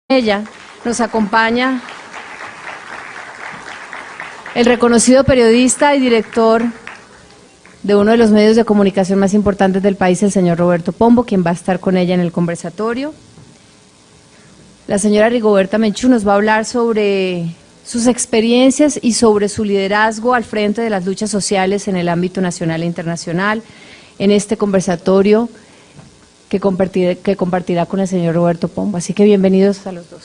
Ella nos acompaña el reconocido periodista y director de uno de los medios de comunicación más importantes del país, el señor Roberto Pombo, quien va a estar con ella en el conversatorio. La señora Rigoberta Menchú nos va a hablar sobre sus experiencias y sobre su liderazgo al frente de las luchas sociales en el ámbito nacional e internacional en este conversatorio que compartirá con el señor Roberto Pombo. Así que bienvenidos a los dos.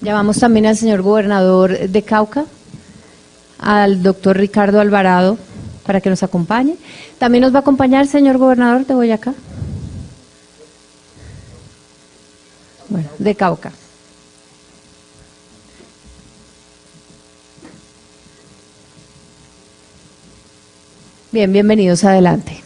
Llamamos también al señor gobernador de Cauca, al doctor Ricardo Alvarado, para que nos acompañe. También nos va a acompañar el señor gobernador de Boyacá. Bueno, de Cauca. Bien, bienvenidos, adelante.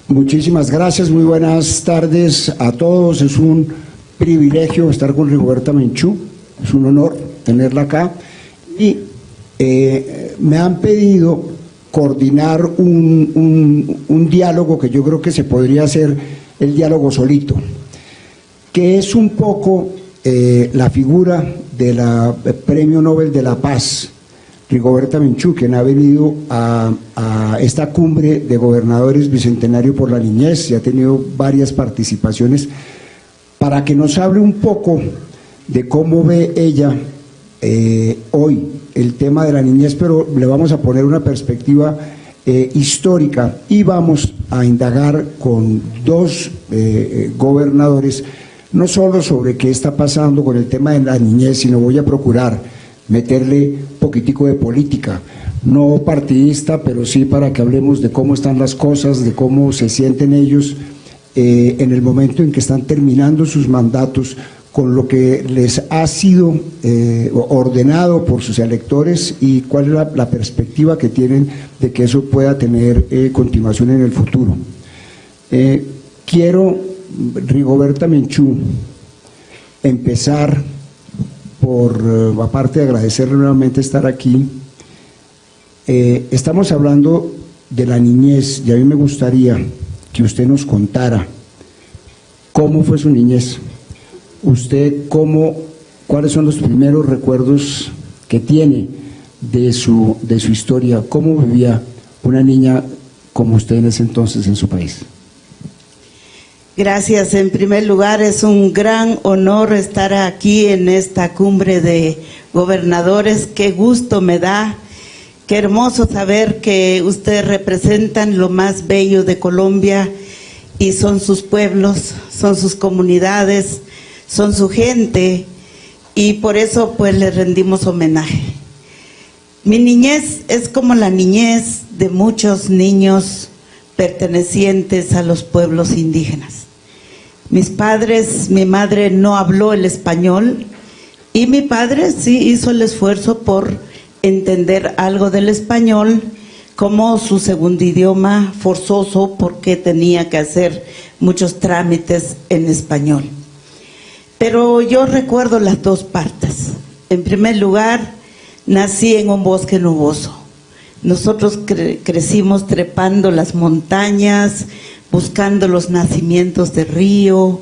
Muchísimas gracias, muy buenas tardes a todos. Es un privilegio estar con Rigoberta Menchú, es un honor tenerla acá. Y me han pedido coordinar un diálogo que yo creo que se podría hacer el diálogo solito, que es un poco la figura de la Premio Nobel de la Paz, Rigoberta Menchú, quien ha venido a esta cumbre de gobernadores bicentenario por la niñez y ha tenido varias participaciones, para que nos hable un poco de cómo ve ella hoy el tema de la niñez, pero le vamos a poner una perspectiva histórica y vamos a indagar con dos gobernadores, no solo sobre qué está pasando con el tema de la niñez, sino voy a procurar meterle poquitico de política, no partidista, pero sí para que hablemos de cómo están las cosas, de cómo se sienten ellos en el momento en que están terminando sus mandatos, con lo que les ha sido ordenado por sus electores y cuál es la perspectiva que tienen de que eso pueda tener continuación en el futuro. Quiero, Rigoberta Menchú, empezar por, aparte de agradecerle nuevamente estar aquí, estamos hablando de la niñez y a mí me gustaría que usted nos contara cómo fue su niñez, usted cuáles son los primeros recuerdos que tiene de su historia, cómo vivía una niña como usted en ese entonces en su país. Gracias. En primer lugar, es un gran honor estar aquí en esta cumbre de gobernadores. Qué gusto me da, qué hermoso saber que ustedes representan lo más bello de Colombia y son sus pueblos, son sus comunidades, son su gente y por eso pues les rendimos homenaje. Mi niñez es como la niñez de muchos niños pertenecientes a los pueblos indígenas. Mis padres, mi madre no habló el español y mi padre sí hizo el esfuerzo por entender algo del español como su segundo idioma forzoso porque tenía que hacer muchos trámites en español. Pero yo recuerdo las dos partes. En primer lugar, nací en un bosque nuboso. Nosotros crecimos trepando las montañas, buscando los nacimientos de río,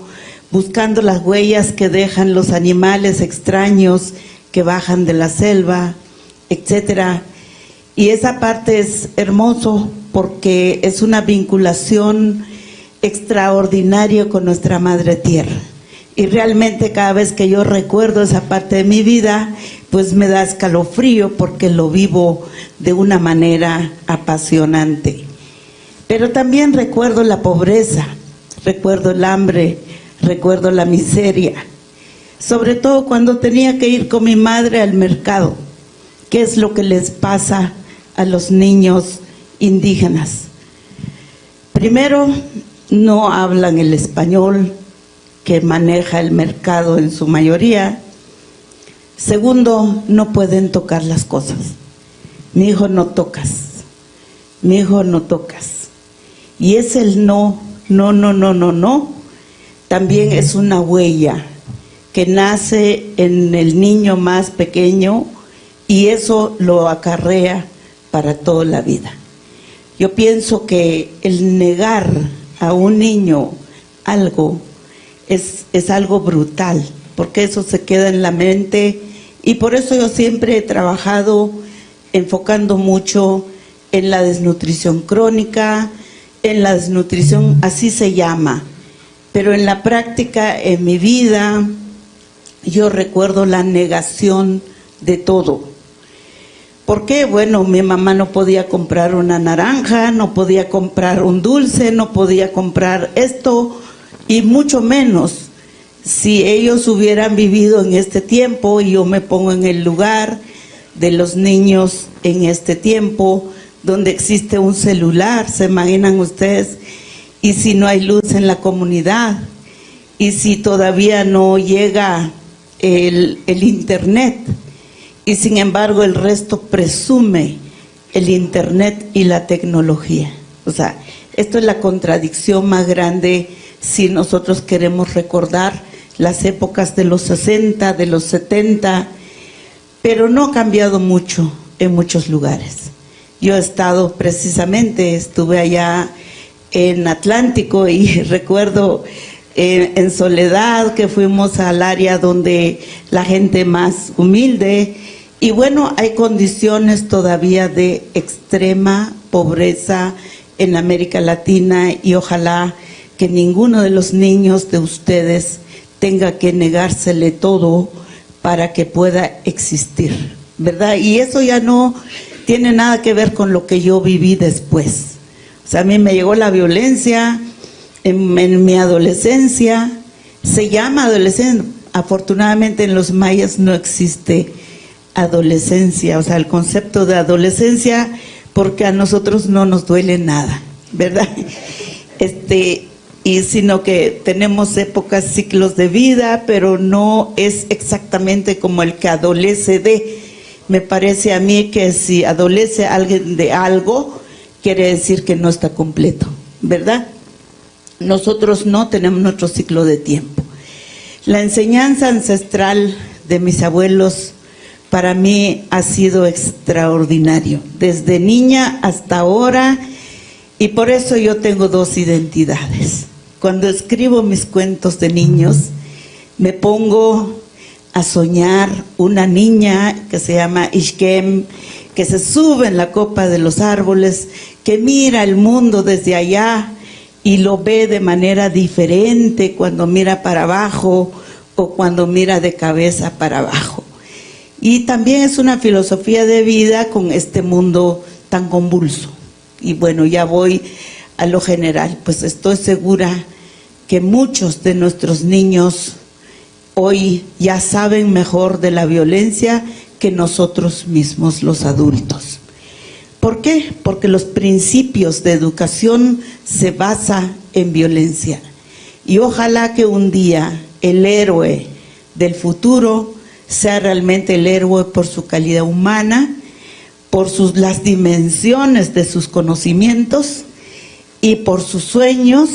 buscando las huellas que dejan los animales extraños que bajan de la selva, etcétera. Y esa parte es hermoso porque es una vinculación extraordinario con nuestra Madre Tierra. Y realmente cada vez que yo recuerdo esa parte de mi vida, pues me da escalofrío porque lo vivo de una manera apasionante. Pero también recuerdo la pobreza, recuerdo el hambre, recuerdo la miseria. Sobre todo cuando tenía que ir con mi madre al mercado. ¿Qué es lo que les pasa a los niños indígenas? Primero, no hablan el español que maneja el mercado en su mayoría. Segundo, no pueden tocar las cosas. Mi hijo, no tocas. Mi hijo, no tocas. Y es el no. También es una huella que nace en el niño más pequeño y eso lo acarrea para toda la vida. Yo pienso que el negar a un niño algo es algo brutal, porque eso se queda en la mente, y por eso yo siempre he trabajado enfocando mucho en la desnutrición crónica, en la desnutrición, así se llama, pero en la práctica, en mi vida, yo recuerdo la negación de todo. ¿Por qué? Bueno, mi mamá no podía comprar una naranja, no podía comprar un dulce, no podía comprar esto, y mucho menos si ellos hubieran vivido en este tiempo, y yo me pongo en el lugar de los niños en este tiempo, donde existe un celular, ¿se imaginan ustedes? Y si no hay luz en la comunidad, y si todavía no llega el internet, y sin embargo el resto presume el internet y la tecnología. O sea, esto es la contradicción más grande si nosotros queremos recordar las épocas de los 60, de los 70, pero no ha cambiado mucho en muchos lugares. Yo he estado precisamente, estuve allá en Atlántico y recuerdo en Soledad que fuimos al área donde la gente más humilde, y bueno, hay condiciones todavía de extrema pobreza en América Latina, y ojalá que ninguno de los niños de ustedes tenga que negársele todo para que pueda existir, ¿verdad? Y eso ya no tiene nada que ver con lo que yo viví después. O sea, a mí me llegó la violencia en mi adolescencia, se llama adolescencia. Afortunadamente en los mayas no existe adolescencia, o sea, el concepto de adolescencia, porque a nosotros no nos duele nada, ¿verdad? Y sino que tenemos épocas, ciclos de vida, pero no es exactamente como el que adolece de. Me parece a mí que si adolece alguien de algo, quiere decir que no está completo, ¿verdad? Nosotros no tenemos nuestro ciclo de tiempo. La enseñanza ancestral de mis abuelos para mí ha sido extraordinario, desde niña hasta ahora, y por eso yo tengo dos identidades. Cuando escribo mis cuentos de niños, me pongo a soñar una niña que se llama Ishkem, que se sube en la copa de los árboles, que mira el mundo desde allá y lo ve de manera diferente cuando mira para abajo o cuando mira de cabeza para abajo. Y también es una filosofía de vida con este mundo tan convulso. Y bueno, ya voy a lo general, pues estoy segura que muchos de nuestros niños hoy ya saben mejor de la violencia que nosotros mismos los adultos. ¿Por qué? Porque los principios de educación se basan en violencia. Y ojalá que un día el héroe del futuro sea realmente el héroe por su calidad humana, por las dimensiones de sus conocimientos y por sus sueños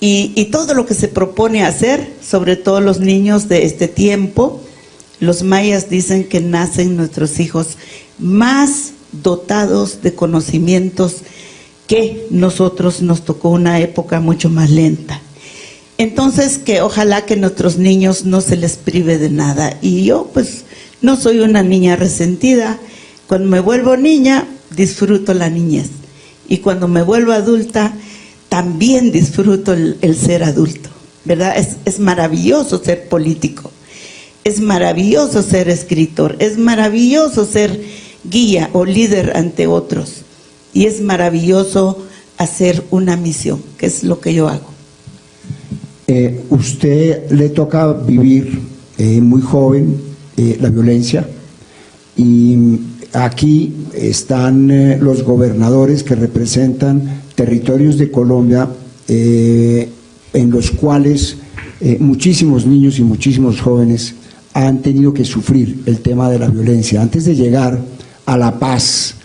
y todo lo que se propone hacer, sobre todo los niños de este tiempo. Los mayas dicen que nacen nuestros hijos más dotados de conocimientos que nosotros. Nos tocó una época mucho más lenta. Entonces, que ojalá que nuestros niños no se les prive de nada. Y yo, pues, no soy una niña resentida. Cuando me vuelvo niña, disfruto la niñez. Y cuando me vuelvo adulta, también disfruto el ser adulto, ¿verdad? Es maravilloso ser político, es maravilloso ser escritor, es maravilloso ser guía o líder ante otros, y es maravilloso hacer una misión, que es lo que yo hago. Usted le toca vivir muy joven la violencia, y aquí están los gobernadores que representan territorios de Colombia en los cuales muchísimos niños y muchísimos jóvenes han tenido que sufrir el tema de la violencia. Antes de llegar a la paz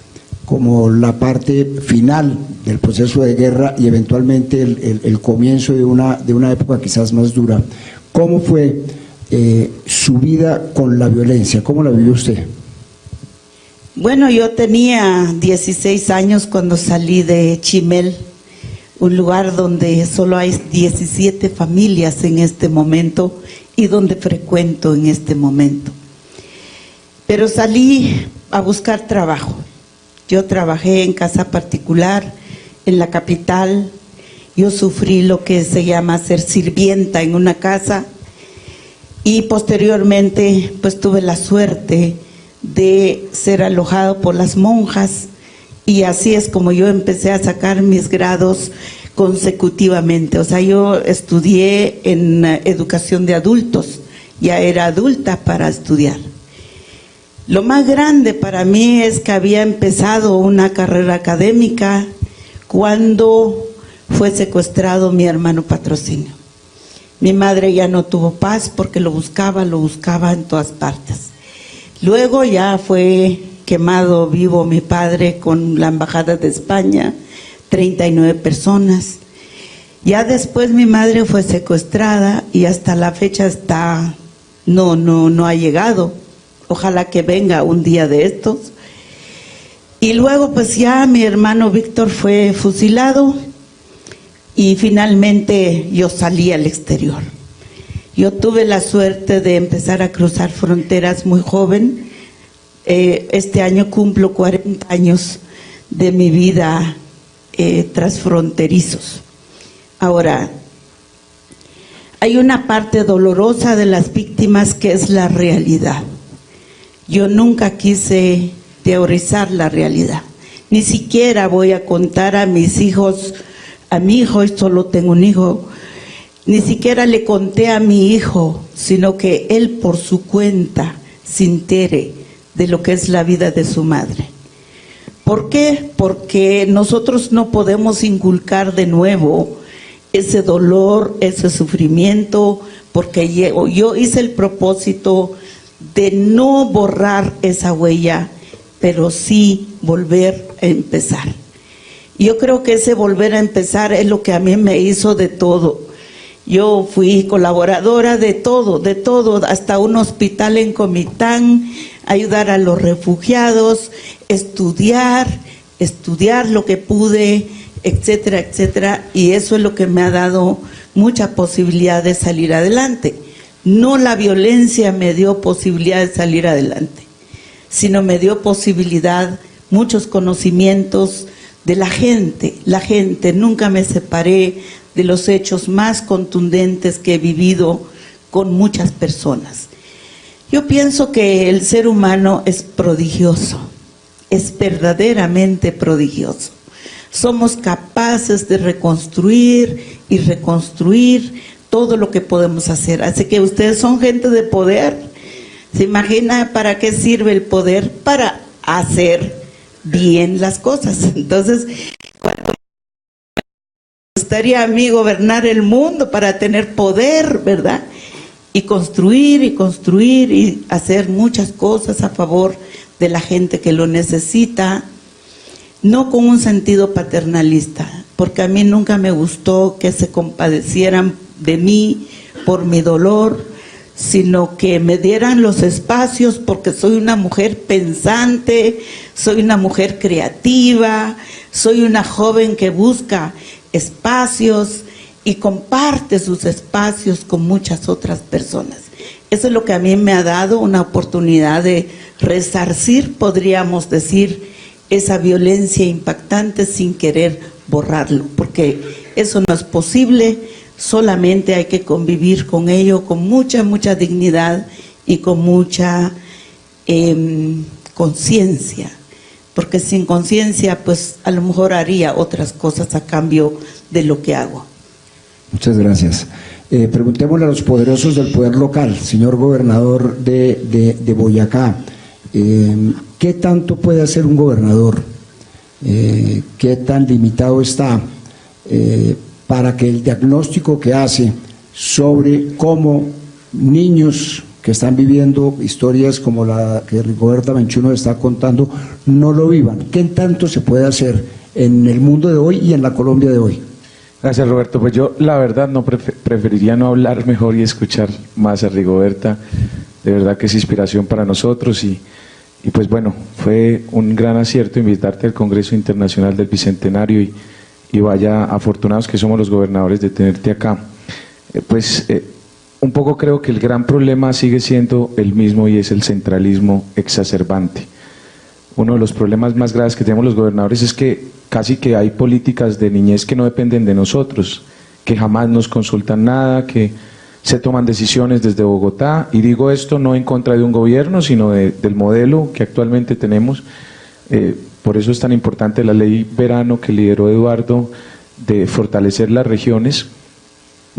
como la parte final del proceso de guerra y eventualmente el comienzo de una época quizás más dura, ¿cómo fue su vida con la violencia? ¿Cómo la vivió usted? Bueno, yo tenía 16 años cuando salí de Chimel, un lugar donde solo hay 17 familias en este momento y donde frecuento en este momento. Pero salí a buscar trabajo. Yo trabajé en casa particular en la capital. Yo sufrí lo que se llama ser sirvienta en una casa, y posteriormente pues tuve la suerte de ser alojado por las monjas, y así es como yo empecé a sacar mis grados consecutivamente. O sea, yo estudié en educación de adultos, ya era adulta para estudiar. Lo más grande para mí es que había empezado una carrera académica cuando fue secuestrado mi hermano Patrocinio. Mi madre ya no tuvo paz porque lo buscaba en todas partes. Luego ya fue quemado vivo mi padre con la embajada de España, 39 personas. Ya después mi madre fue secuestrada y hasta la fecha no ha llegado. Ojalá que venga un día de estos. Y luego pues ya mi hermano Víctor fue fusilado y finalmente yo salí al exterior. Yo tuve la suerte de empezar a cruzar fronteras muy joven. Este año cumplo 40 años de mi vida transfronterizos. Ahora, hay una parte dolorosa de las víctimas que es la realidad. Yo nunca quise teorizar la realidad. Ni siquiera voy a contar a mis hijos, a mi hijo, solo tengo un hijo, ni siquiera le conté a mi hijo, sino que él por su cuenta se entere de lo que es la vida de su madre. ¿Por qué? Porque nosotros no podemos inculcar de nuevo ese dolor, ese sufrimiento, porque yo hice el propósito de no borrar esa huella, pero sí volver a empezar. Yo creo que ese volver a empezar es lo que a mí me hizo de todo. Yo fui colaboradora de todo, hasta un hospital en Comitán, ayudar a los refugiados, estudiar lo que pude, etcétera, etcétera, y eso es lo que me ha dado mucha posibilidad de salir adelante. No la violencia me dio posibilidad de salir adelante, sino me dio posibilidad, muchos conocimientos de la gente. Nunca me separé de los hechos más contundentes que he vivido con muchas personas. Yo pienso que el ser humano es prodigioso, es verdaderamente prodigioso. Somos capaces de reconstruir y reconstruir todo lo que podemos hacer. Así que ustedes son gente de poder. ¿Se imagina para qué sirve el poder? Para hacer bien las cosas. Entonces, cuando me gustaría a mí gobernar el mundo para tener poder, ¿verdad? Y construir y hacer muchas cosas a favor de la gente que lo necesita, no con un sentido paternalista, porque a mí nunca me gustó que se compadecieran de mí por mi dolor, sino que me dieran los espacios, porque soy una mujer pensante, soy una mujer creativa, soy una joven que busca espacios y comparte sus espacios con muchas otras personas. Eso es lo que a mí me ha dado una oportunidad de resarcir, podríamos decir, esa violencia impactante sin querer borrarlo, porque eso no es posible, solamente hay que convivir con ello con mucha dignidad y con mucha conciencia, porque sin conciencia pues a lo mejor haría otras cosas a cambio de lo que hago. Muchas gracias. Preguntémosle a los poderosos del poder local, señor gobernador de Boyacá, ¿qué tanto puede hacer un gobernador? ¿Qué tan limitado está para que el diagnóstico que hace sobre cómo niños que están viviendo historias como la que Rigoberta Menchú nos está contando no lo vivan? ¿Qué tanto se puede hacer en el mundo de hoy y en la Colombia de hoy? Gracias, Roberto. Pues yo la verdad no preferiría no hablar mejor y escuchar más a Rigoberta. De verdad que es inspiración para nosotros y pues bueno, fue un gran acierto invitarte al Congreso Internacional del Bicentenario y vaya afortunados que somos los gobernadores de tenerte acá. Un poco creo que el gran problema sigue siendo el mismo y es el centralismo exacerbante. Uno de los problemas más graves que tenemos los gobernadores es que casi que hay políticas de niñez que no dependen de nosotros, que jamás nos consultan nada, que se toman decisiones desde Bogotá, y digo esto no en contra de un gobierno, sino del modelo que actualmente tenemos. Por eso es tan importante la ley Verano que lideró Eduardo, de fortalecer las regiones,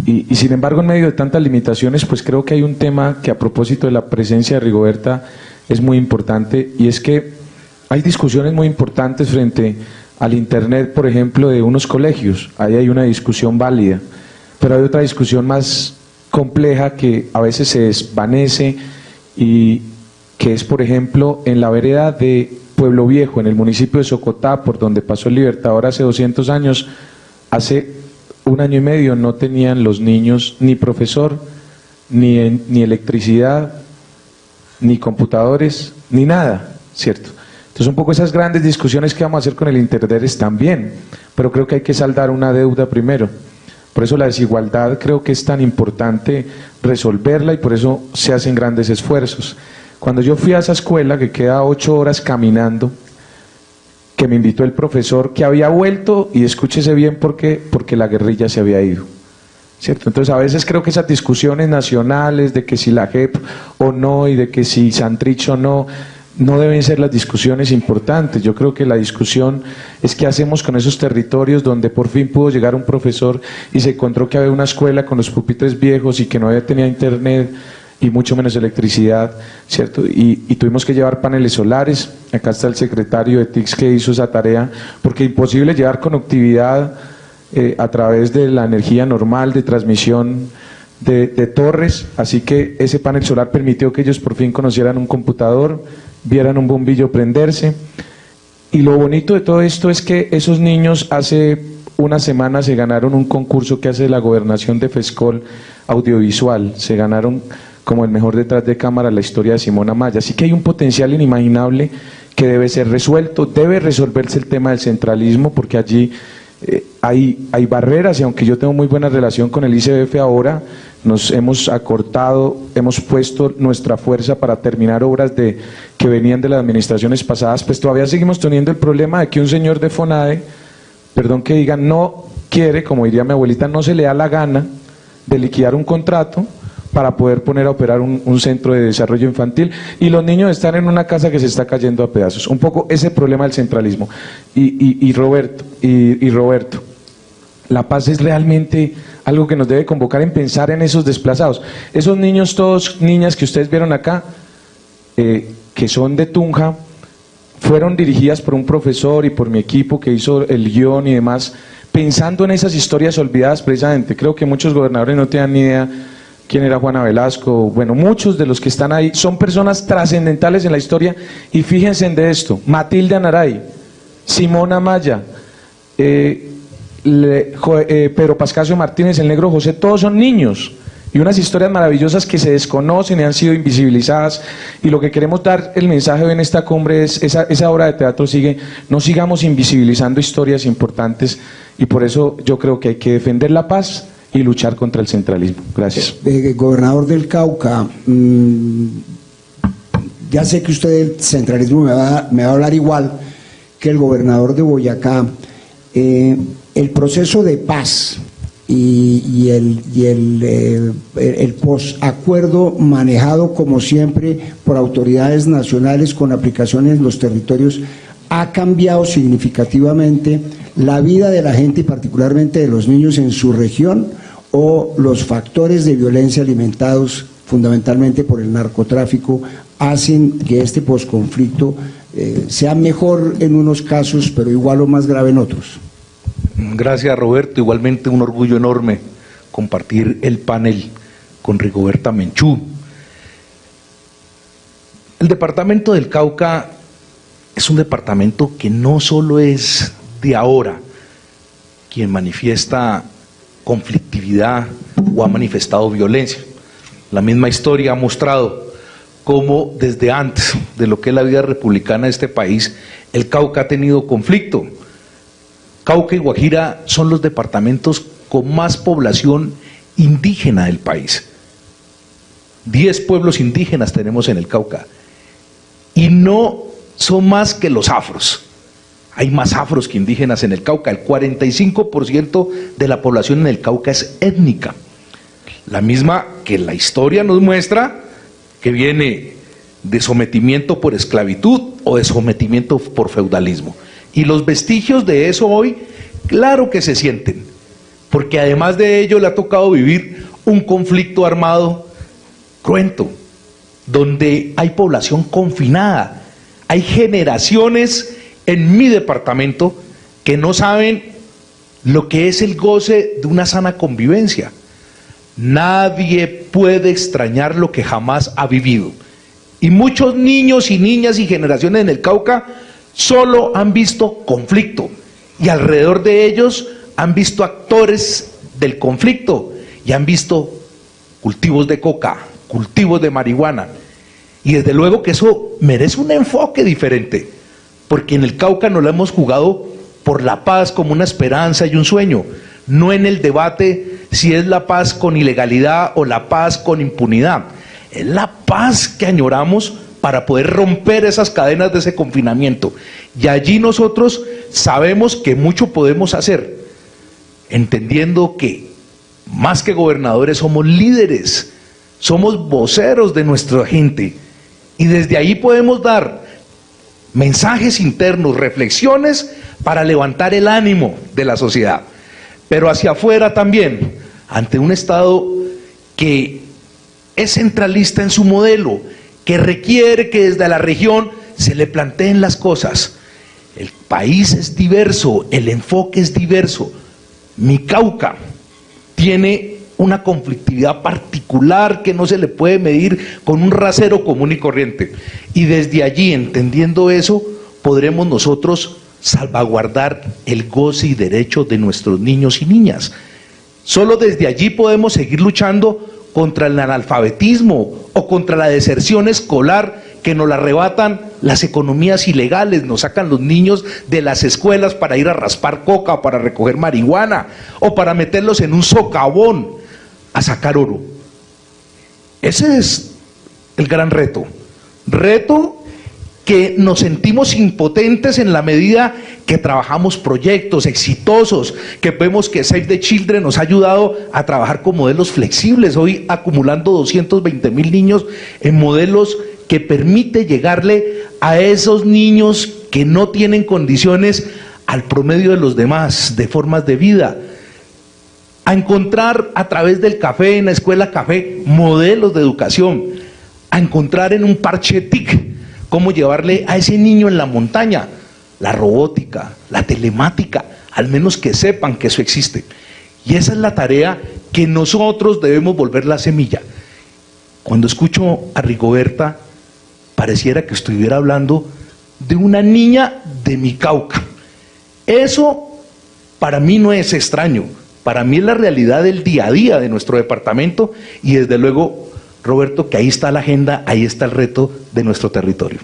y sin embargo en medio de tantas limitaciones, pues creo que hay un tema que a propósito de la presencia de Rigoberta es muy importante, y es que hay discusiones muy importantes frente al internet, por ejemplo, de unos colegios. Ahí hay una discusión válida, pero hay otra discusión más compleja que a veces se desvanece, y que es, por ejemplo, en la vereda de Pueblo Viejo, en el municipio de Socotá, por donde pasó el Libertador hace 200 años, hace 1 año y medio no tenían los niños ni profesor, ni electricidad, ni computadores, ni nada, ¿cierto? Entonces un poco esas grandes discusiones que vamos a hacer con el internet están bien, pero creo que hay que saldar una deuda primero. Por eso la desigualdad creo que es tan importante resolverla, y por eso se hacen grandes esfuerzos. Cuando yo fui a esa escuela, que queda 8 horas caminando, que me invitó el profesor, que había vuelto, y escúchese bien porque la guerrilla se había ido, ¿cierto? Entonces a veces creo que esas discusiones nacionales de que si la JEP o no, y de que si Santrich o no deben ser las discusiones importantes. Yo creo que la discusión es qué hacemos con esos territorios donde por fin pudo llegar un profesor y se encontró que había una escuela con los pupitres viejos y que no tenía internet y mucho menos electricidad, ¿cierto? Y tuvimos que llevar paneles solares. Acá está el secretario de TICS que hizo esa tarea, porque imposible llevar conectividad a través de la energía normal de transmisión de torres, así que ese panel solar permitió que ellos por fin conocieran un computador, vieran un bombillo prenderse. Y lo bonito de todo esto es que esos niños hace una semana se ganaron un concurso que hace la gobernación de FESCOL audiovisual, se ganaron como el mejor detrás de cámara la historia de Simón Amaya, así que hay un potencial inimaginable que debe ser resuelto. Debe resolverse el tema del centralismo, porque allí hay barreras, y aunque yo tengo muy buena relación con el ICBF ahora, nos hemos acortado, hemos puesto nuestra fuerza para terminar obras que venían de las administraciones pasadas, pues todavía seguimos teniendo el problema de que un señor de FONADE, perdón que diga, no quiere, como diría mi abuelita, no se le da la gana de liquidar un contrato para poder poner a operar un centro de desarrollo infantil, y los niños están en una casa que se está cayendo a pedazos. Un poco ese problema del centralismo. Y Roberto, la paz es realmente algo que nos debe convocar en pensar en esos desplazados. Esos niños, todos niñas que ustedes vieron acá, que son de Tunja, fueron dirigidas por un profesor y por mi equipo que hizo el guión y demás, pensando en esas historias olvidadas precisamente. Creo que muchos gobernadores no tenían ni idea quién era Juana Velasco. Bueno, muchos de los que están ahí son personas trascendentales en la historia, y fíjense en de esto: Matilde Anaray, Simón Amaya, Pedro Pascasio Martínez, el Negro José, todos son niños, y unas historias maravillosas que se desconocen y han sido invisibilizadas. Y lo que queremos dar el mensaje hoy en esta cumbre es esa obra de teatro sigue, no sigamos invisibilizando historias importantes, y por eso yo creo que hay que defender la paz y luchar contra el centralismo. Gracias. Gobernador del Cauca, ya sé que usted del centralismo me va a hablar igual que el gobernador de Boyacá. el proceso de paz y el posacuerdo manejado como siempre por autoridades nacionales con aplicaciones en los territorios ha cambiado significativamente la vida de la gente y particularmente de los niños en su región, o los factores de violencia alimentados fundamentalmente por el narcotráfico hacen que este posconflicto sea mejor en unos casos pero igual o más grave en otros. Gracias, Roberto. Igualmente un orgullo enorme compartir el panel con Rigoberta Menchú. El departamento del Cauca es un departamento que no solo es de ahora quien manifiesta conflictividad o ha manifestado violencia. La misma historia ha mostrado cómo desde antes de lo que es la vida republicana de este país, el Cauca ha tenido conflicto. Cauca y Guajira son los departamentos con más población indígena del país. 10 pueblos indígenas tenemos en el Cauca y no son más que los afros. Hay más afros que indígenas en el Cauca. El 45% de la población en el Cauca es étnica, la misma que la historia nos muestra que viene de sometimiento por esclavitud o de sometimiento por feudalismo. Y los vestigios de eso hoy, claro que se sienten, porque además de ello le ha tocado vivir un conflicto armado cruento, donde hay población confinada, hay generaciones en mi departamento que no saben lo que es el goce de una sana convivencia. Nadie puede extrañar lo que jamás ha vivido. Y muchos niños y niñas y generaciones en el Cauca solo han visto conflicto y alrededor de ellos han visto actores del conflicto y han visto cultivos de coca, cultivos de marihuana. Y desde luego que eso merece un enfoque diferente, porque en el Cauca nos lo hemos jugado por la paz como una esperanza y un sueño, no en el debate si es la paz con ilegalidad o la paz con impunidad. Es la paz que añoramos para poder romper esas cadenas de ese confinamiento. Y allí nosotros sabemos que mucho podemos hacer, entendiendo que más que gobernadores somos líderes, somos voceros de nuestra gente. Y desde ahí podemos dar mensajes internos, reflexiones para levantar el ánimo de la sociedad. Pero hacia afuera también, ante un Estado que es centralista en su modelo, que requiere que desde la región se le planteen las cosas. El país es diverso, el enfoque es diverso. Mi Cauca tiene una conflictividad particular que no se le puede medir con un rasero común y corriente. Y desde allí, entendiendo eso, podremos nosotros salvaguardar el goce y derecho de nuestros niños y niñas. Solo desde allí podemos seguir luchando contra el analfabetismo o contra la deserción escolar que nos la arrebatan las economías ilegales, nos sacan los niños de las escuelas para ir a raspar coca, para recoger marihuana o para meterlos en un socavón a sacar oro. Ese es el gran reto que nos sentimos impotentes en la medida que trabajamos proyectos exitosos, que vemos que Save the Children nos ha ayudado a trabajar con modelos flexibles, hoy acumulando 220,000 niños en modelos que permite llegarle a esos niños que no tienen condiciones al promedio de los demás, de formas de vida, a encontrar a través del café, en la escuela café, modelos de educación, a encontrar en un parche TIC cómo llevarle a ese niño en la montaña la robótica, la telemática, al menos que sepan que eso existe. Y esa es la tarea que nosotros debemos volver la semilla. Cuando escucho a Rigoberta, pareciera que estuviera hablando de una niña de mi Cauca. Eso para mí no es extraño, para mí es la realidad del día a día de nuestro departamento y desde luego, Roberto, que ahí está la agenda, ahí está el reto de nuestro territorio.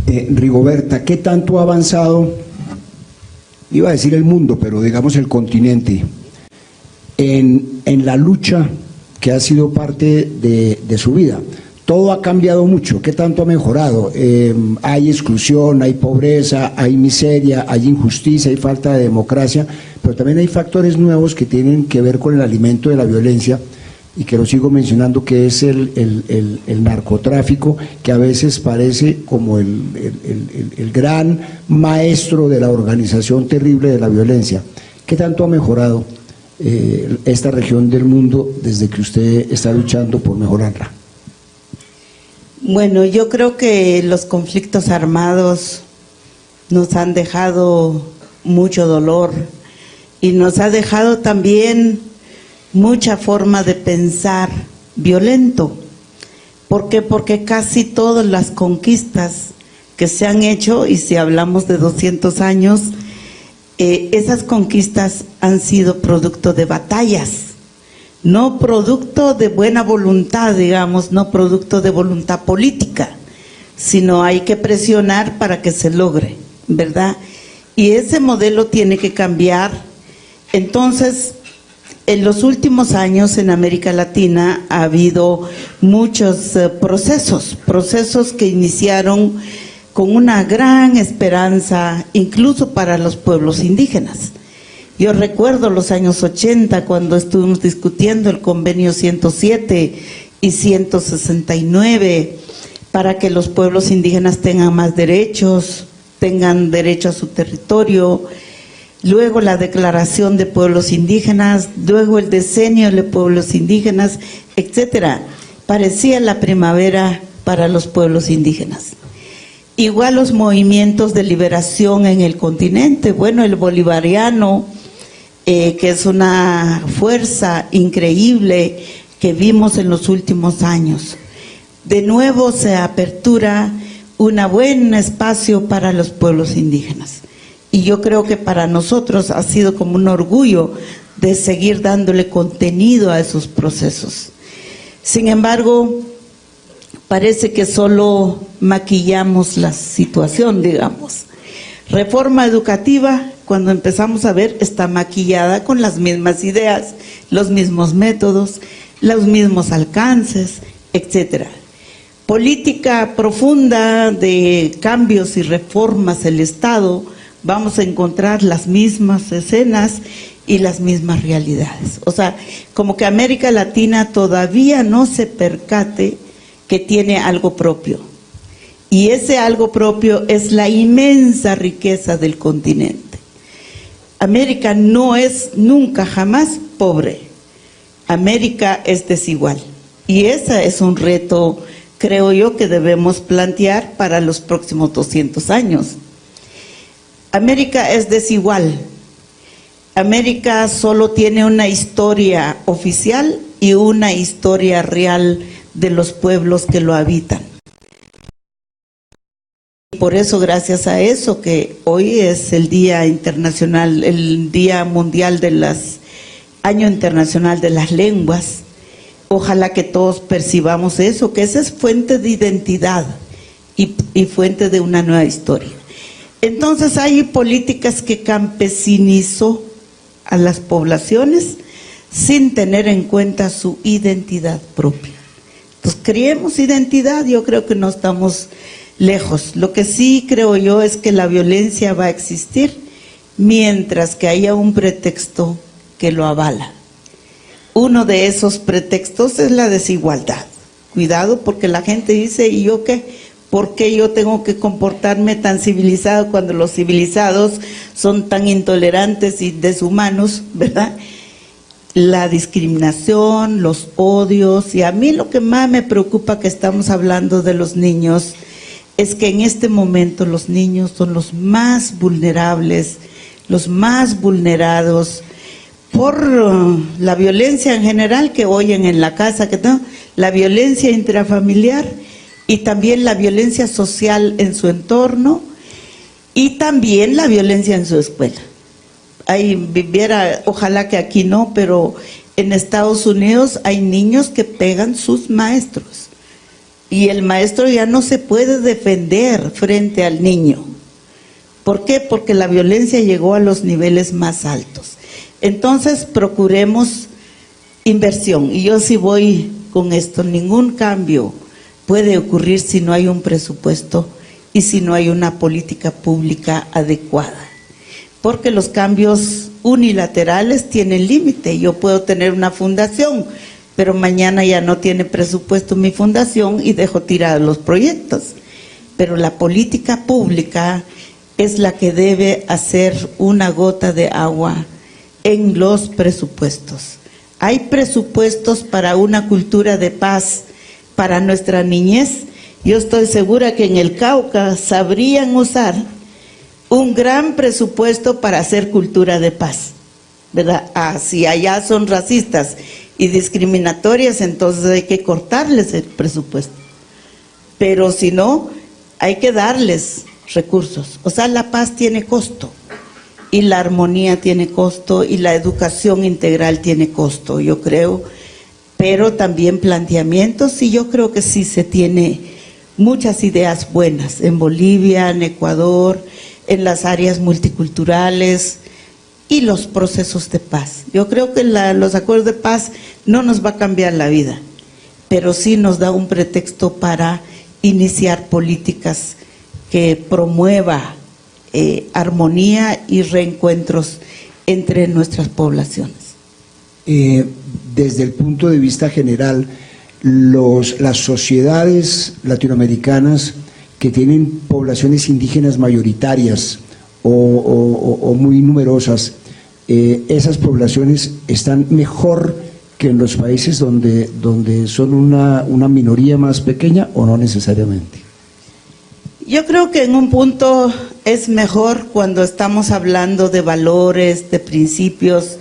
Rigoberta, ¿qué tanto ha avanzado, iba a decir el mundo, pero digamos el continente, en la lucha que ha sido parte de su vida? todo ha cambiado mucho. ¿Qué tanto ha mejorado? Hay exclusión, hay pobreza, hay miseria, hay injusticia, hay falta de democracia, pero también hay factores nuevos que tienen que ver con el alimento de la violencia, y que lo sigo mencionando, que es el narcotráfico, que a veces parece como el gran maestro de la organización terrible de la violencia. ¿Qué tanto ha mejorado esta región del mundo desde que usted está luchando por mejorarla? Bueno, yo creo que los conflictos armados nos han dejado mucho dolor y nos ha dejado también mucha forma de pensar violento. ¿Por qué? Porque casi todas las conquistas que se han hecho, y si hablamos de 200 años, esas conquistas han sido producto de batallas, no producto de buena voluntad, digamos, no producto de voluntad política, sino hay que presionar para que se logre, ¿verdad? Y ese modelo tiene que cambiar. Entonces, en los últimos años en América Latina ha habido muchos procesos que iniciaron con una gran esperanza, incluso para los pueblos indígenas. Yo recuerdo los años 80 cuando estuvimos discutiendo el convenio 107 y 169 para que los pueblos indígenas tengan más derechos, tengan derecho a su territorio. Luego la declaración de pueblos indígenas, luego el decenio de pueblos indígenas, etcétera. Parecía la primavera para los pueblos indígenas. Igual los movimientos de liberación en el continente, bueno, el bolivariano, que es una fuerza increíble que vimos en los últimos años. De nuevo se apertura un buen espacio para los pueblos indígenas. Y yo creo que para nosotros ha sido como un orgullo de seguir dándole contenido a esos procesos. Sin embargo, parece que solo maquillamos la situación, digamos. Reforma educativa, cuando empezamos a ver, está maquillada con las mismas ideas, los mismos métodos, los mismos alcances, etcétera. Política profunda de cambios y reformas del Estado, vamos a encontrar las mismas escenas y las mismas realidades. O sea, como que América Latina todavía no se percate que tiene algo propio. Y ese algo propio es la inmensa riqueza del continente. América no es nunca, jamás pobre. América es desigual. Y ese es un reto, creo yo, que debemos plantear para los próximos 200 años. América es desigual. América solo tiene una historia oficial y una historia real de los pueblos que lo habitan. Por eso, gracias a eso, que hoy es el Día Internacional, el Día Mundial Año Internacional de las Lenguas, ojalá que todos percibamos eso, que esa es fuente de identidad y fuente de una nueva historia. Entonces hay políticas que campesinizó a las poblaciones sin tener en cuenta su identidad propia. Entonces, creemos identidad, yo creo que no estamos lejos. Lo que sí creo yo es que la violencia va a existir mientras que haya un pretexto que lo avala. Uno de esos pretextos es la desigualdad. Cuidado, porque la gente dice, ¿y yo qué? ¿Por qué yo tengo que comportarme tan civilizado cuando los civilizados son tan intolerantes y deshumanos, verdad? La discriminación, los odios, y a mí lo que más me preocupa que estamos hablando de los niños es que en este momento los niños son los más vulnerables, los más vulnerados por la violencia en general que oyen en la casa, la violencia intrafamiliar y también la violencia social en su entorno y también la violencia en su escuela. Ahí viviera, ojalá que aquí no, pero en Estados Unidos hay niños que pegan sus maestros y el maestro ya no se puede defender frente al niño. ¿Por qué? Porque la violencia llegó a los niveles más altos. Entonces procuremos inversión, y yo sí voy con esto, ningún cambio puede ocurrir si no hay un presupuesto y si no hay una política pública adecuada. Porque los cambios unilaterales tienen límite. Yo puedo tener una fundación, pero mañana ya no tiene presupuesto mi fundación y dejo tirados los proyectos. Pero la política pública es la que debe hacer una gota de agua en los presupuestos. Hay presupuestos para una cultura de paz para nuestra niñez. Yo estoy segura que en el Cauca sabrían usar un gran presupuesto para hacer cultura de paz, ¿verdad? Si allá son racistas y discriminatorias, entonces hay que cortarles el presupuesto. Pero si no, hay que darles recursos. O sea, la paz tiene costo, y la armonía tiene costo, y la educación integral tiene costo, yo creo, pero también planteamientos, y yo creo que sí se tiene muchas ideas buenas en Bolivia, en Ecuador, en las áreas multiculturales y los procesos de paz. Yo creo que los acuerdos de paz no nos va a cambiar la vida, pero sí nos da un pretexto para iniciar políticas que promueva armonía y reencuentros entre nuestras poblaciones. Desde el punto de vista general, las sociedades latinoamericanas que tienen poblaciones indígenas mayoritarias o muy numerosas, esas poblaciones están mejor que en los países donde son una minoría más pequeña, ¿o no necesariamente? Yo creo que en un punto es mejor cuando estamos hablando de valores, de principios,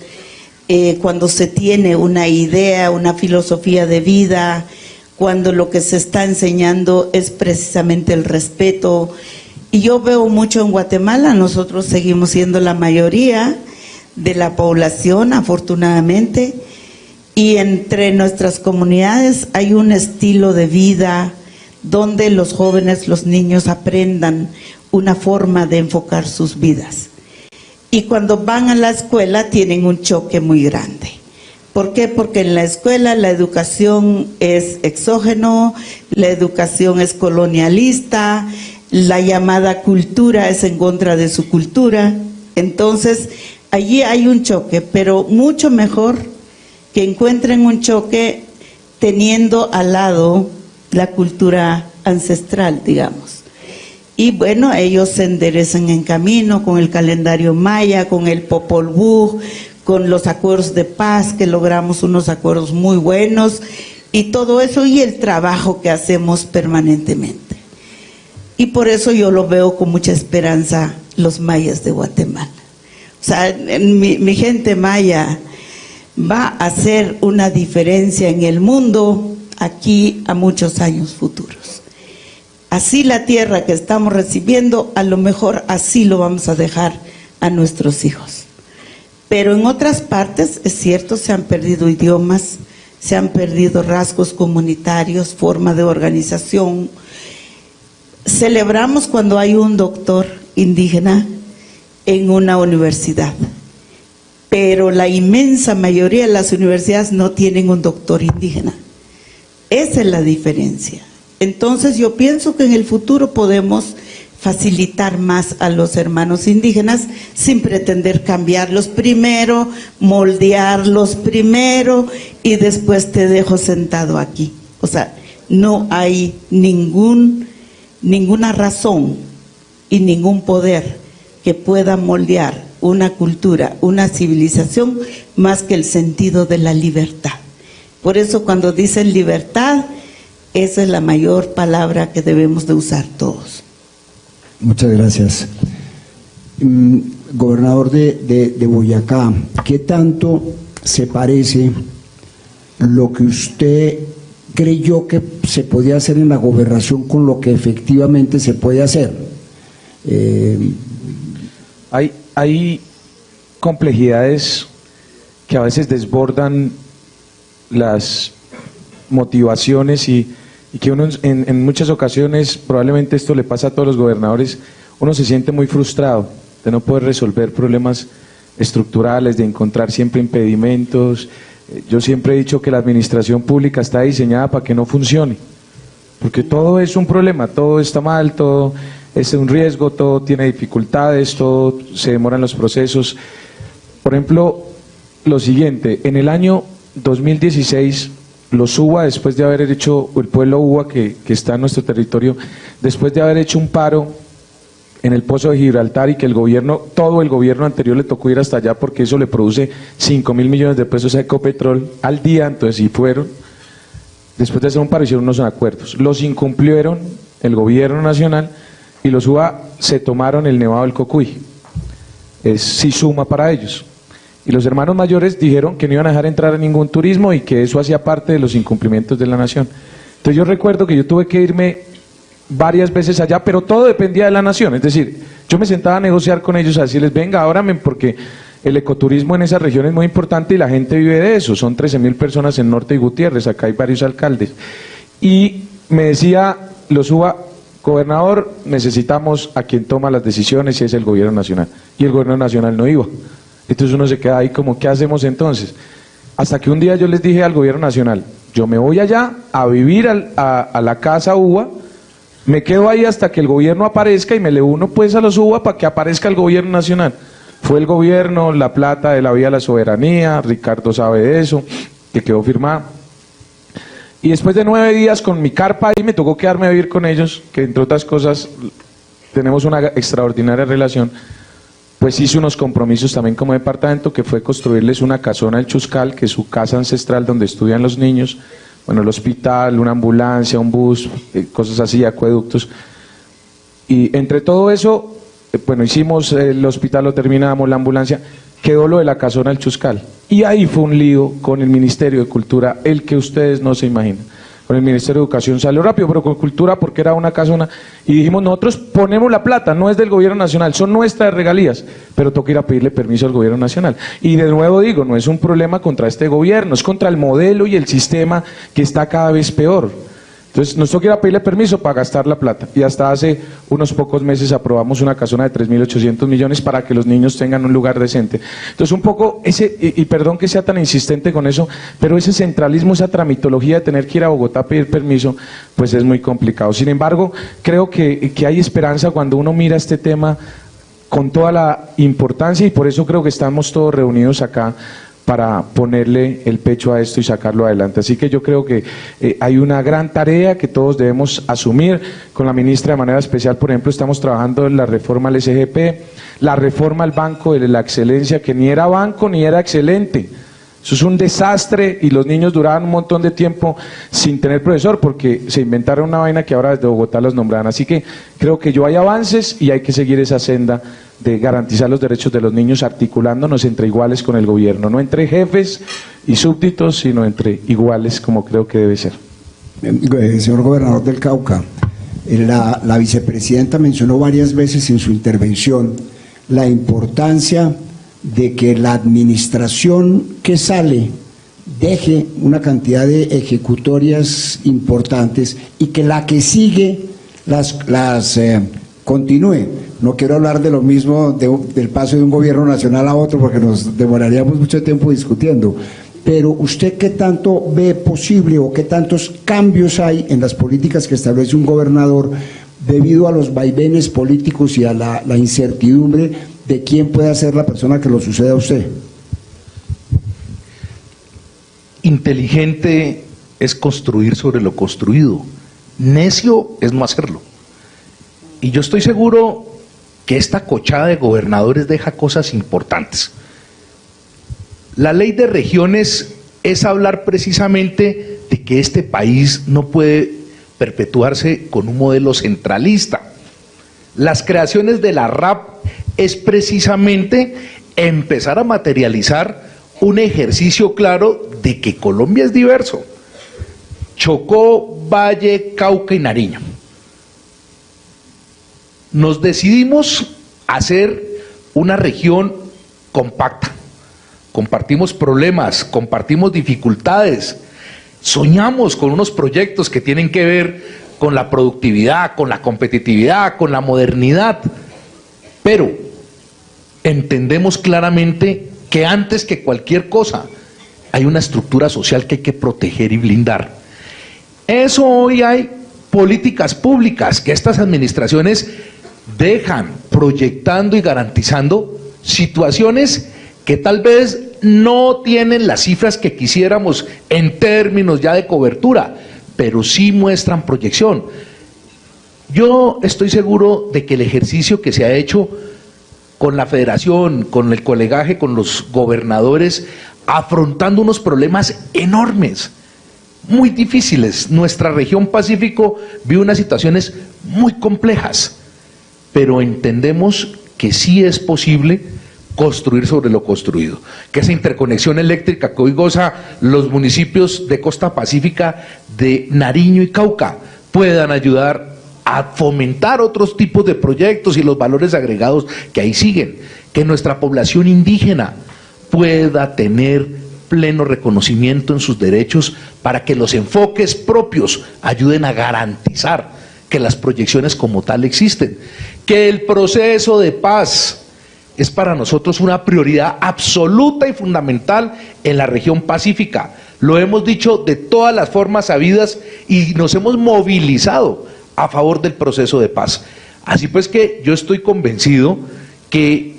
cuando se tiene una idea, una filosofía de vida, cuando lo que se está enseñando es precisamente el respeto. Y yo veo mucho en Guatemala, nosotros seguimos siendo la mayoría de la población, afortunadamente, y entre nuestras comunidades hay un estilo de vida donde los jóvenes, los niños aprendan una forma de enfocar sus vidas. Y cuando van a la escuela tienen un choque muy grande. ¿Por qué? Porque en la escuela la educación es exógeno, la educación es colonialista, la llamada cultura es en contra de su cultura. Entonces, allí hay un choque, pero mucho mejor que encuentren un choque teniendo al lado la cultura ancestral, digamos. Y bueno, ellos se enderezan en camino con el calendario maya, con el Popol Vuh, con los acuerdos de paz, que logramos unos acuerdos muy buenos, y todo eso, y el trabajo que hacemos permanentemente. Y por eso yo lo veo con mucha esperanza los mayas de Guatemala. O sea, mi gente maya va a hacer una diferencia en el mundo aquí a muchos años futuros. Así la tierra que estamos recibiendo, a lo mejor así lo vamos a dejar a nuestros hijos. Pero en otras partes, es cierto, se han perdido idiomas, se han perdido rasgos comunitarios, forma de organización. Celebramos cuando hay un doctor indígena en una universidad, pero la inmensa mayoría de las universidades no tienen un doctor indígena. Esa es la diferencia. Entonces yo pienso que en el futuro podemos facilitar más a los hermanos indígenas sin pretender cambiarlos primero, moldearlos primero y después te dejo sentado aquí. O sea, no hay ninguna razón y ningún poder que pueda moldear una cultura, una civilización, más que el sentido de la libertad. Por eso cuando dicen libertad, esa es la mayor palabra que debemos de usar todos. Muchas gracias. Gobernador de Boyacá, ¿qué tanto se parece lo que usted creyó que se podía hacer en la gobernación con lo que efectivamente se puede hacer? Hay complejidades que a veces desbordan las motivaciones y que uno en muchas ocasiones, probablemente esto le pasa a todos los gobernadores, uno se siente muy frustrado de no poder resolver problemas estructurales, de encontrar siempre impedimentos. Yo siempre he dicho que la administración pública está diseñada para que no funcione, porque todo es un problema, todo está mal, todo es un riesgo, todo tiene dificultades, todo se demoran los procesos. Por ejemplo, lo siguiente, en el año 2016, los UBA, después de haber hecho, el pueblo UBA que está en nuestro territorio, después de haber hecho un paro en el Pozo de Gibraltar y que todo el gobierno anterior le tocó ir hasta allá porque eso le produce 5.000 millones de pesos a Ecopetrol al día, entonces sí fueron, después de hacer un paro hicieron unos acuerdos, los incumplieron el gobierno nacional y los UBA se tomaron el Nevado del Cocuy, sí suma para ellos. Y los hermanos mayores dijeron que no iban a dejar entrar a ningún turismo y que eso hacía parte de los incumplimientos de la nación. Entonces yo recuerdo que yo tuve que irme varias veces allá, pero todo dependía de la nación, es decir, yo me sentaba a negociar con ellos, a decirles, venga, ábrame, porque el ecoturismo en esa región es muy importante y la gente vive de eso, son 13.000 personas en Norte y Gutiérrez, acá hay varios alcaldes. Y me decía los UBA, gobernador, necesitamos a quien toma las decisiones y es el gobierno nacional, y el gobierno nacional no iba. Entonces uno se queda ahí como, ¿qué hacemos entonces? Hasta que un día yo les dije al gobierno nacional, yo me voy allá a vivir a la casa UBA, me quedo ahí hasta que el gobierno aparezca y me le uno pues a los UBA para que aparezca el gobierno nacional. Fue el gobierno, la plata de la vía a la soberanía, Ricardo sabe de eso, que quedó firmado. Y después de 9 días con mi carpa ahí me tocó quedarme a vivir con ellos, que entre otras cosas tenemos una extraordinaria relación. Pues hice unos compromisos también como departamento, que fue construirles una casona al Chuscal, que es su casa ancestral donde estudian los niños, bueno, el hospital, una ambulancia, un bus, cosas así, acueductos. Y entre todo eso, bueno, hicimos el hospital, lo terminamos, la ambulancia, quedó lo de la casona al Chuscal. Y ahí fue un lío con el Ministerio de Cultura, el que ustedes no se imaginan. Con el Ministerio de Educación salió rápido, pero con Cultura porque era una casona, y dijimos, nosotros ponemos la plata, no es del gobierno nacional, son nuestras regalías, pero toca ir a pedirle permiso al gobierno nacional. Y de nuevo digo, no es un problema contra este gobierno, es contra el modelo y el sistema que está cada vez peor. Entonces nos toca ir a pedirle permiso para gastar la plata, y hasta hace unos pocos meses aprobamos una casona de 3.800 millones para que los niños tengan un lugar decente. Entonces un poco y perdón que sea tan insistente con eso, pero ese centralismo, esa tramitología de tener que ir a Bogotá a pedir permiso, pues es muy complicado. Sin embargo, creo que hay esperanza cuando uno mira este tema con toda la importancia, y por eso creo que estamos todos reunidos acá para ponerle el pecho a esto y sacarlo adelante. Así que yo creo que hay una gran tarea que todos debemos asumir. Con la ministra de manera especial, por ejemplo, estamos trabajando en la reforma al SGP, la reforma al Banco de la Excelencia, que ni era banco ni era excelente. Eso es un desastre, y los niños duraban un montón de tiempo sin tener profesor porque se inventaron una vaina que ahora desde Bogotá los nombraban. Así que creo que hay avances y hay que seguir esa senda de garantizar los derechos de los niños, articulándonos entre iguales con el gobierno, no entre jefes y súbditos, sino entre iguales, como creo que debe ser. Señor gobernador del Cauca, la vicepresidenta mencionó varias veces en su intervención la importancia de que la administración que sale deje una cantidad de ejecutorias importantes y que la que sigue las continúe. No quiero hablar de lo mismo del paso de un gobierno nacional a otro porque nos demoraríamos mucho tiempo discutiendo, pero ¿usted qué tanto ve posible o qué tantos cambios hay en las políticas que establece un gobernador debido a los vaivenes políticos y a la incertidumbre de quién puede ser la persona que lo suceda a usted? Inteligente es construir sobre lo construido, necio es no hacerlo. Y yo estoy seguro que esta cochada de gobernadores deja cosas importantes. La ley de regiones es hablar precisamente de que este país no puede perpetuarse con un modelo centralista. Las creaciones de la RAP es precisamente empezar a materializar un ejercicio claro de que Colombia es diverso. Chocó, Valle, Cauca y Nariño. Nos decidimos hacer una región compacta. Compartimos problemas, compartimos dificultades, soñamos con unos proyectos que tienen que ver con la productividad, con la competitividad, con la modernidad, pero entendemos claramente que antes que cualquier cosa hay una estructura social que hay que proteger y blindar. Eso hoy hay políticas públicas que estas administraciones dejan proyectando y garantizando situaciones que tal vez no tienen las cifras que quisiéramos en términos ya de cobertura, pero sí muestran proyección. Yo estoy seguro de que el ejercicio que se ha hecho con la federación, con el colegaje, con los gobernadores, afrontando unos problemas enormes, muy difíciles. Nuestra región Pacífico vive unas situaciones muy complejas, pero entendemos que sí es posible construir sobre lo construido, que esa interconexión eléctrica que hoy goza los municipios de Costa Pacífica de Nariño y Cauca puedan ayudar a fomentar otros tipos de proyectos y los valores agregados que ahí siguen, que nuestra población indígena pueda tener pleno reconocimiento en sus derechos para que los enfoques propios ayuden a garantizar que las proyecciones como tal existen, que el proceso de paz es para nosotros una prioridad absoluta y fundamental en la región pacífica. Lo hemos dicho de todas las formas habidas y nos hemos movilizado a favor del proceso de paz. Así pues que yo estoy convencido que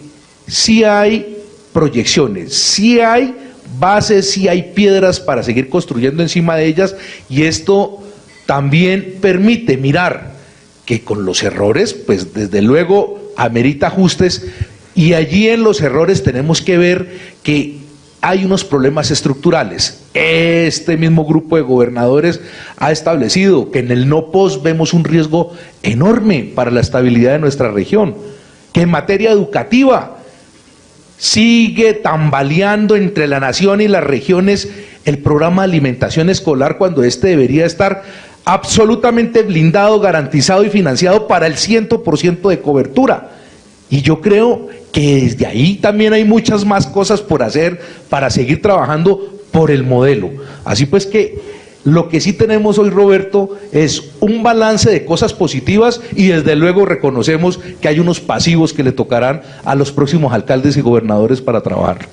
sí hay proyecciones, sí hay bases, sí hay piedras para seguir construyendo encima de ellas, y esto también permite mirar que con los errores, pues desde luego amerita ajustes, y allí en los errores tenemos que ver que hay unos problemas estructurales. Este mismo grupo de gobernadores ha establecido que en el no pos vemos un riesgo enorme para la estabilidad de nuestra región, que en materia educativa sigue tambaleando entre la nación y las regiones el programa de alimentación escolar, cuando este debería estar absolutamente blindado, garantizado y financiado para el 100% de cobertura. Y yo creo que desde ahí también hay muchas más cosas por hacer para seguir trabajando por el modelo. Así pues que lo que sí tenemos hoy, Roberto, es un balance de cosas positivas, y desde luego reconocemos que hay unos pasivos que le tocarán a los próximos alcaldes y gobernadores para trabajar.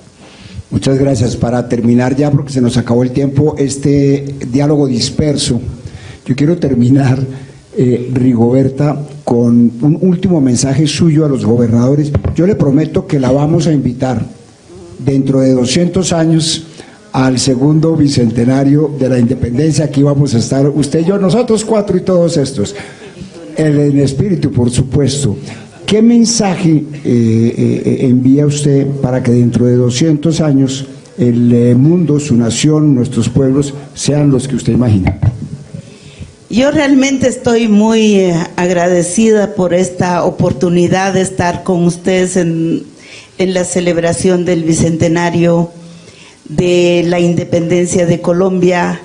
Muchas gracias. Para terminar ya, porque se nos acabó el tiempo, este diálogo disperso, yo quiero terminar, Rigoberta, con un último mensaje suyo a los gobernadores. Yo le prometo que la vamos a invitar dentro de 200 años al segundo bicentenario de la independencia. Aquí vamos a estar, usted y yo, nosotros cuatro y todos estos, en espíritu, por supuesto. ¿Qué mensaje envía usted para que dentro de 200 años el mundo, su nación, nuestros pueblos sean los que usted imagina? Yo realmente estoy muy agradecida por esta oportunidad de estar con ustedes en la celebración del bicentenario de la independencia de Colombia,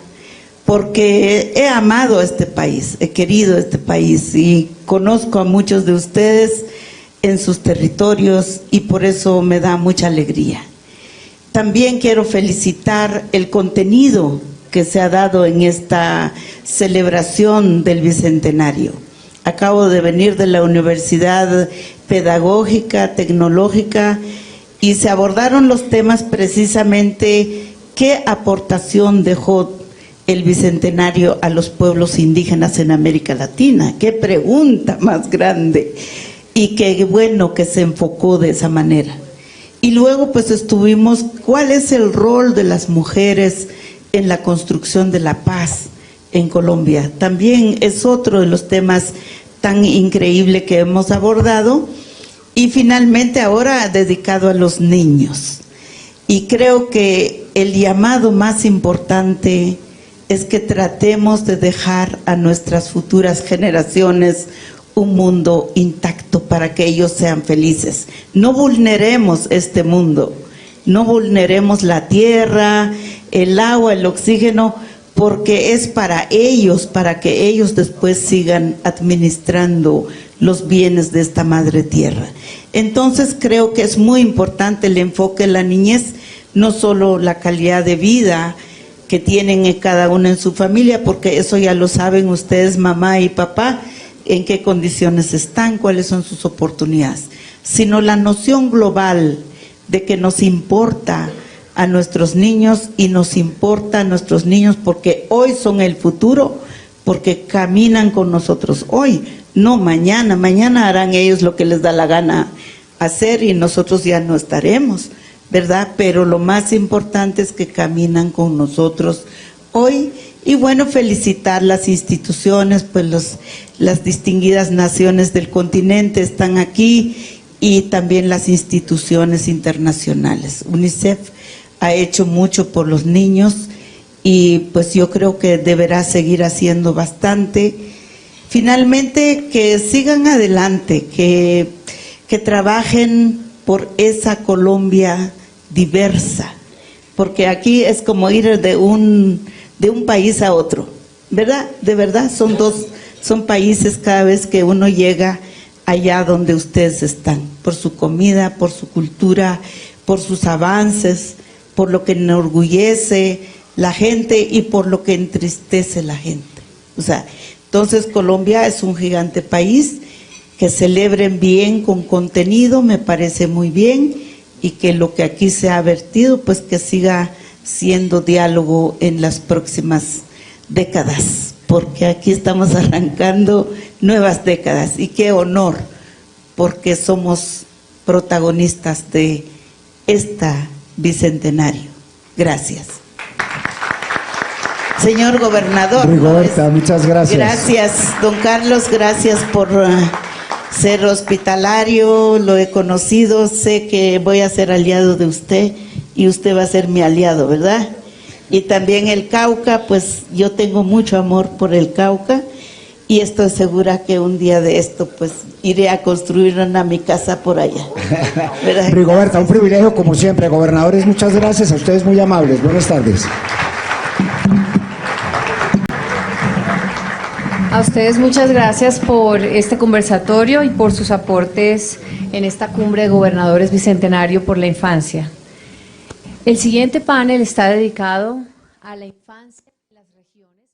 porque he amado este país, he querido este país y conozco a muchos de ustedes en sus territorios, y por eso me da mucha alegría. También quiero felicitar el contenido que se ha dado en esta celebración del bicentenario. Acabo de venir de la Universidad Pedagógica, Tecnológica, y se abordaron los temas precisamente qué aportación dejó el bicentenario a los pueblos indígenas en América Latina. Qué pregunta más grande, y qué bueno que se enfocó de esa manera. Y luego pues estuvimos, ¿cuál es el rol de las mujeres en la construcción de la paz en Colombia? También es otro de los temas tan increíble que hemos abordado. Y finalmente ahora dedicado a los niños. Y creo que el llamado más importante es que tratemos de dejar a nuestras futuras generaciones un mundo intacto para que ellos sean felices. No vulneremos este mundo, no vulneremos la tierra, el agua, el oxígeno, porque es para ellos, para que ellos después sigan administrando los bienes de esta madre tierra. Entonces creo que es muy importante el enfoque en la niñez, no solo la calidad de vida que tienen cada uno en su familia, porque eso ya lo saben ustedes, mamá y papá, en qué condiciones están, cuáles son sus oportunidades, sino la noción global de que nos importa a nuestros niños, y nos importa a nuestros niños porque hoy son el futuro, porque caminan con nosotros hoy, no mañana. Mañana harán ellos lo que les da la gana hacer y nosotros ya no estaremos, ¿verdad? Pero lo más importante es que caminan con nosotros hoy. Y bueno, felicitar las instituciones, pues las distinguidas naciones del continente están aquí, y también las instituciones internacionales. UNICEF ha hecho mucho por los niños y pues yo creo que deberá seguir haciendo bastante. Finalmente, que sigan adelante, que trabajen por esa Colombia diversa, porque aquí es como ir de un país a otro, ¿verdad? De verdad, son países cada vez que uno llega allá donde ustedes están, por su comida, por su cultura, por sus avances, por lo que enorgullece la gente y por lo que entristece la gente. O sea, entonces Colombia es un gigante país, que celebren bien con contenido, me parece muy bien, y que lo que aquí se ha vertido, pues que siga siendo diálogo en las próximas décadas, porque aquí estamos arrancando nuevas décadas, y qué honor, porque somos protagonistas de esta bicentenario. Gracias. Señor gobernador. Rigoberta, muchas gracias. Gracias, don Carlos, gracias por ser hospitalario, lo he conocido, sé que voy a ser aliado de usted y usted va a ser mi aliado, ¿verdad? Y también el Cauca, pues yo tengo mucho amor por el Cauca y estoy segura que un día de esto pues iré a construir mi casa por allá. ¿Verdad? Rigoberta, un privilegio como siempre. Gobernadores, muchas gracias, a ustedes muy amables. Buenas tardes. A ustedes muchas gracias por este conversatorio y por sus aportes en esta cumbre de gobernadores bicentenario por la infancia. El siguiente panel está dedicado a la infancia en las regiones.